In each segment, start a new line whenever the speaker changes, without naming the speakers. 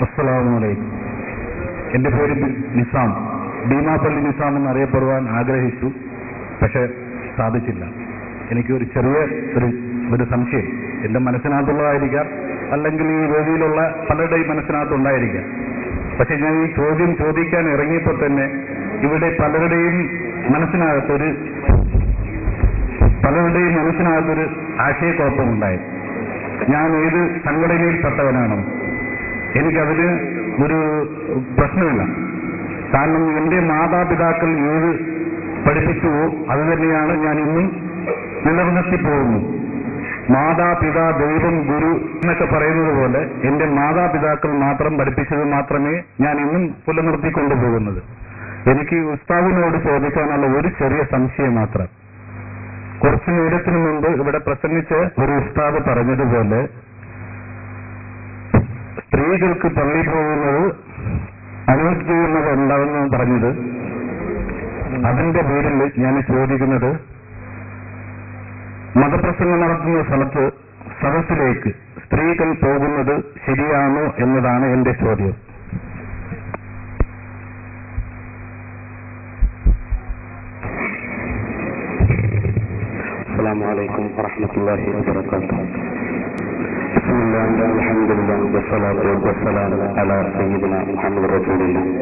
അസ്സലാമലൈക്കും. എൻ്റെ പേര് നിസാം, ഭീമാപ്പള്ളി നിസാം എന്നറിയപ്പെടുവാൻ ആഗ്രഹിച്ചു, പക്ഷെ സാധിച്ചില്ല. എനിക്ക് ഒരു ചെറിയ ഒരു സംശയം എൻ്റെ മനസ്സിനകത്തുള്ളതായിരിക്കാം, അല്ലെങ്കിൽ ഈ വേദിയിലുള്ള പലരുടെയും മനസ്സിനകത്തുണ്ടായിരിക്കാം. പക്ഷെ ഞാൻ ഈ ചോദ്യം ചോദിക്കാൻ ഇറങ്ങിയപ്പോൾ തന്നെ ഇവിടെ പലരുടെയും മനസ്സിനകത്തൊരു ആശയക്കുഴപ്പമുണ്ടായി. ഞാൻ ഏത് സംഘടനയിൽപ്പെട്ടവനാണോ? എനിക്കതിന് ഒരു പ്രശ്നമില്ല. കാരണം എൻ്റെ മാതാപിതാക്കൾ ഏത് പഠിപ്പിച്ചുവോ അത് തന്നെയാണ് ഞാൻ ഇന്നും നിലനിർത്തിപ്പോകുന്നു. മാതാപിതാ ദൈവം ഗുരു എന്നൊക്കെ പറയുന്നത് പോലെ എൻ്റെ മാതാപിതാക്കൾ മാത്രം പഠിപ്പിച്ചത് മാത്രമേ ഞാൻ ഇന്നും പുലനിർത്തിക്കൊണ്ടുപോകുന്നത്. എനിക്ക് ഉസ്താദിനോട് ചോദിക്കാനുള്ള ഒരു ചെറിയ സംശയം മാത്രം. കുറച്ചു നേരത്തിനു മുമ്പ് ഇവിടെ പ്രസംഗിച്ച ഒരു ഉസ്താദ് പറഞ്ഞതുപോലെ സ്ത്രീകൾക്ക് പള്ളി പോകുന്നത് അനുവദിക്കുന്നത് എന്താണെന്ന് പറഞ്ഞത്, അതിന്റെ പേരിൽ ഞാൻ ചോദിക്കുന്നത്, മതപ്രസംഗം നടത്തുന്ന സ്ഥലത്ത് സദസ്സിലേക്ക് സ്ത്രീകൾ പോകുന്നത് ശരിയാണോ എന്നതാണ് എന്റെ ചോദ്യം.
അസ്സലാമു അലൈക്കും വറഹ്മത്തുള്ളാഹി വബറകാതുഹു. ബിസ്മില്ലാഹി അൽഹംദുലില്ലാഹി വസ്സലാത്തു വസ്സലാമു അലാ സയ്യിദിനാ മുഹമ്മദ് റസൂലുള്ളാഹി.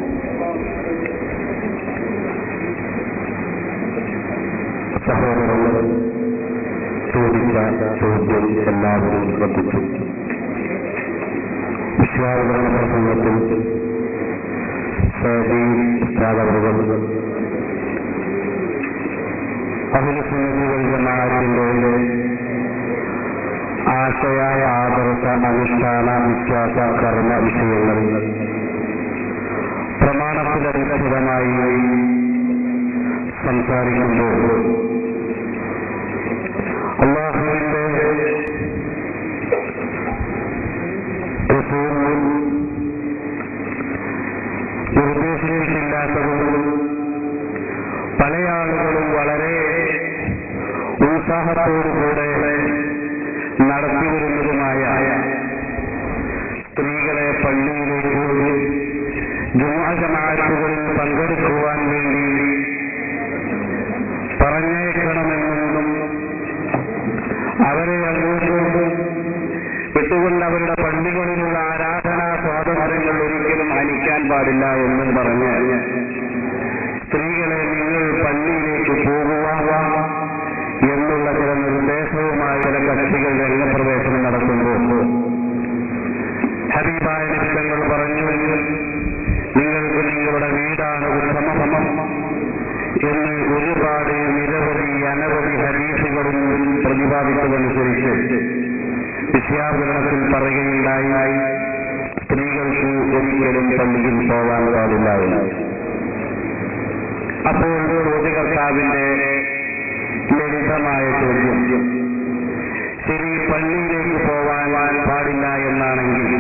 സഹോദരങ്ങളെ, ചോദിച്ച ചോദ്യം എല്ലാവരും ശ്രദ്ധിച്ചു. വിശ്വാസങ്ങളുടെ പ്രസംഗത്തിൽ സ്ഥാപകർ അഖിലസുന്നത്തിന്റെ ആശയായ ആദർശ അനുഷ്ഠാന വിശ്വാസ കർമ്മ വിഷയങ്ങൾ പ്രമാണത്തിലധിഷ്ഠിതമായി സംസാരിക്കുമ്പോൾ അല്ലാഹുവിന്റെ നിർദ്ദേശിച്ചിട്ടില്ലാത്തതും പല ആളുകളും വളരെ ഉത്സാഹത്തോടുകൂടെ നടത്തിവരുന്നതുമായ സ്ത്രീകളെ പള്ളിയിലേക്ക് ജുമുഅ ജമാഅത്തുകളിൽ പങ്കെടുക്കുവാൻ വേണ്ടി പറഞ്ഞേക്കണമെന്നും അവരെ അങ്ങോട്ട് വിട്ടുകൊണ്ട് അവരുടെ പള്ളികളിലുള്ള ആരാധനാ സ്വാതന്ത്ര്യങ്ങൾ ഒരിക്കലും ഹനിക്കാൻ പാടില്ല എന്നും പറഞ്ഞ് സ്ത്രീകളെ നിങ്ങൾ പള്ളിയിലേക്ക് പോകുക എന്നുള്ള ചില നിർദ്ദേശവുമായി ചില കക്ഷികൾ രംഗപ്രവേശനം നടത്തുമ്പോൾ ഹബീബായ നിമിഷങ്ങൾ പറഞ്ഞു, നിങ്ങൾക്ക് നിങ്ങളുടെ വീടാണ് ഉത്തമം എന്ന് ഒരുപാട് നിരവധി അനവധി ഹദീസുകളും പ്രതിപാദിച്ചതനുസരിച്ച് വിഷയാവതരണത്തിൽ പറയുകയുണ്ടായി, സ്ത്രീകൾക്ക് ഒരിക്കലും പള്ളിയിൽ പോകാൻ പാടില്ല. അപ്പോൾ ചോദ്യകർത്താവിന്റെ ലളിതമായ ചോദ്യം, ശരി, പള്ളിയിലേക്ക് പോകാൻ പാടില്ല എന്നാണെങ്കിൽ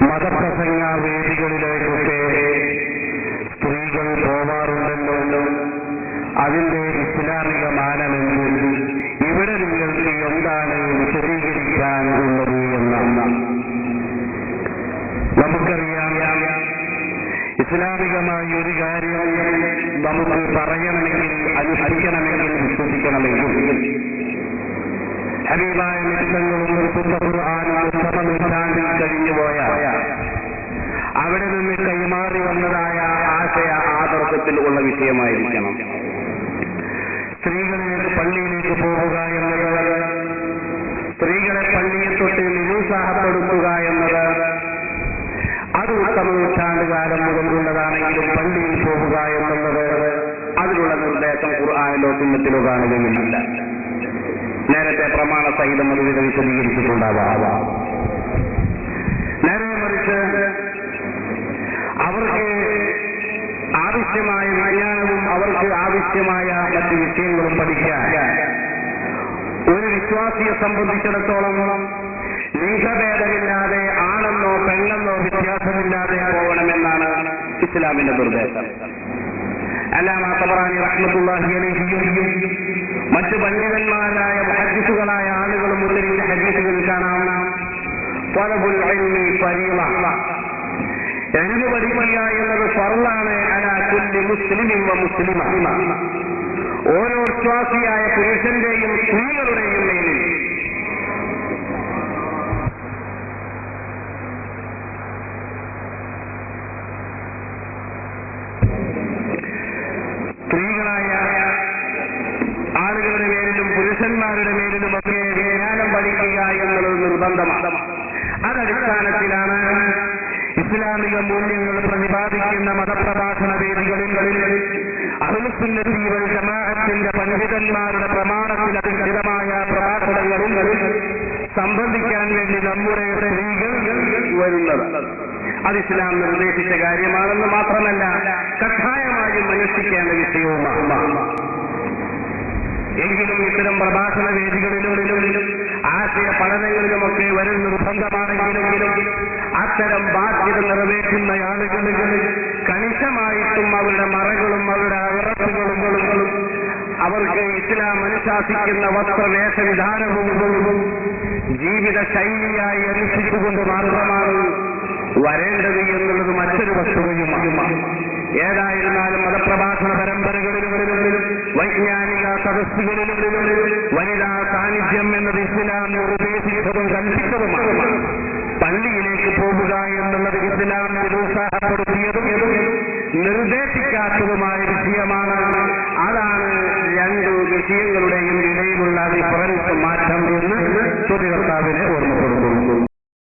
മതപ്രസംഗ വേദികളിലേക്കൊക്കെ സ്ത്രീകൾ പോവാറുണ്ടല്ലോ, അതിന്റെ ഇസ്ലാമിക മാനമെങ്കിൽ ഇവിടെ നിങ്ങൾക്ക് എന്താണ് വിശദീകരിക്കാൻ ഉള്ളത് എന്നാണ്. നമുക്കറിയാം, ഇസ്ലാമികമായ ഒരു കാര്യം നമുക്ക് പറയണമെങ്കിൽ, അനുഷ്ഠിക്കണമെങ്കിൽ, വിശ്വസിക്കണമെങ്കിൽ ഹബീബായ നിമിഷങ്ങളും നൂറ്റാണ്ടിൽ കഴിഞ്ഞുപോയ അവിടെ നിന്ന് കൈമാറി വന്നതായ ആശയ ആദർശത്തിൽ ഉള്ള വിഷയമായിരിക്കണം. സ്ത്രീകളെ പള്ളിയിലേക്ക് പോവുക എന്നത്, സ്ത്രീകളെ പള്ളിയെ തൊട്ട് നിരുത്സാഹപ്പെടുത്തുക എന്നത് അത് ഉത്തമ നൂറ്റാണ്ടുകാലം മുതലുള്ളതാണെങ്കിലും പള്ളിയിൽ പോവുക എന്നുള്ളത് അതിനുള്ള നിർദ്ദേശം ഖുർആനിലോ സുന്നത്തിലോ കാണുകയുമില്ല. നേരത്തെ പ്രമാണ സഹിതം അത് വിശദീകരിച്ചിട്ടുണ്ടാവാം. നേരെ മറിച്ച് അവർക്ക് ആവശ്യമായ വിജ്ഞാനവും അവർക്ക് ആവശ്യമായ മറ്റ് വിഷയങ്ങളും പഠിക്കാൻ ഒരു വിശ്വാസിയെ സംബന്ധിച്ചിടത്തോളം ലിംഗഭേദമില്ലാതെ ആണെന്നോ പെണ്ണെന്നോ വ്യത്യാസമില്ലാതെ പോകണമെന്നാണ് ഇസ്ലാമിന്റെ നിർദ്ദേശം. അല്ലാമ തബറാനി റഹ്മത്തുള്ളാഹി അലൈഹിയും മറ്റു പണ്ഡിതന്മാരായ മുഹദ്ദിസുകളായ ആളുകളും ഉദ്ധരിച്ച ഹദീസുകളിൽ കാണാം, തലബുൽ ഇൽമി ഫരീള. ഇൽമു പഠിക്കുക എന്നത് ഫർളാണ് അലാ കുല്ലി മുസ്ലിമിൻ വ മുസ്ലിമ. ഓരോ വിശ്വാസിയായ പുരുഷന്റെയും സ്ത്രീകളുടെയും മേലിൽ. സ്ത്രീകളായ ആളുകളുടെ മേലിലും പുരുഷന്മാരുടെ മേലിലുമൊക്കെ വിജ്ഞാനം പഠിക്കുക എന്നുള്ളത് നിർബന്ധമാണ്. അതടിസ്ഥാനത്തിലാണ് ഇസ്ലാമിക മൂല്യങ്ങൾ പ്രതിപാദിക്കുന്ന മതപ്രഭാഷണ വേദികളിൽ അഹ്ലുസുന്നത്തി വൽ ജമാഅത്തിന്റെ പണ്ഡിതന്മാരുടെ പ്രമാണത്തിൽ അധിഷ്ഠിതമായ പ്രഭാഷണങ്ങളിൽ സംബന്ധിക്കാൻ വേണ്ടി നമ്മുടെ സ്ത്രീകൾ വരുന്നത്. അത് ഇസ്ലാം നിർദ്ദേശിച്ച കാര്യമാണെന്ന് മാത്രമല്ല, കഠായമായും അനുഷ്ഠിക്കേണ്ട വിഷയവുമാണ്. എങ്കിലും ഇത്തരം പ്രഭാഷണ വേദികളിലും ആശയ പഠനങ്ങളിലുമൊക്കെ വരും നിർബന്ധമാണെങ്കിലും അത്തരം ബാധ്യത നിറവേറ്റുന്ന ആളുകളിൽ കണിശമായിട്ടും അവരുടെ മറകളും അവരുടെ അവറത്തുകളും അവർക്ക് ഇസ്ലാം അനുശാസിക്കുന്ന വസ്ത്രവേഷവിധാനവും ജീവിത ശൈലിയായി അനുഷ്ഠിച്ചുകൊണ്ട് മാത്രമാണ് വരേണ്ടത് എന്നുള്ളത് മറ്റൊരു വസ്തുതയുമാണ്. ഏതായിരുന്നാലും മതപ്രഭാഷണ പരമ്പരകളിലും വൈജ്ഞാനിക സദസ്സുകളിലും വനിതാ സാന്നിധ്യം എന്നത് ഇസ്ലാം നിർദ്ദേശിച്ചതും കൽപ്പിച്ചതുമാണ്. പള്ളിയിലേക്ക് പോകുക എന്നുള്ളത് ഇസ്ലാം നിരുത്സാഹപ്പെടുത്തിയതും നിർദ്ദേശിക്കാത്തതുമായ വിഷയമാണ്. അതാണ് രണ്ടു വിഷയങ്ങളുടെയും ഇടയിലുള്ള ഡിഫറൻസ് മാറ്റം എന്ന് ചോദ്യകർത്താവിനെ ഓർമ്മപ്പെടുത്തുന്നു.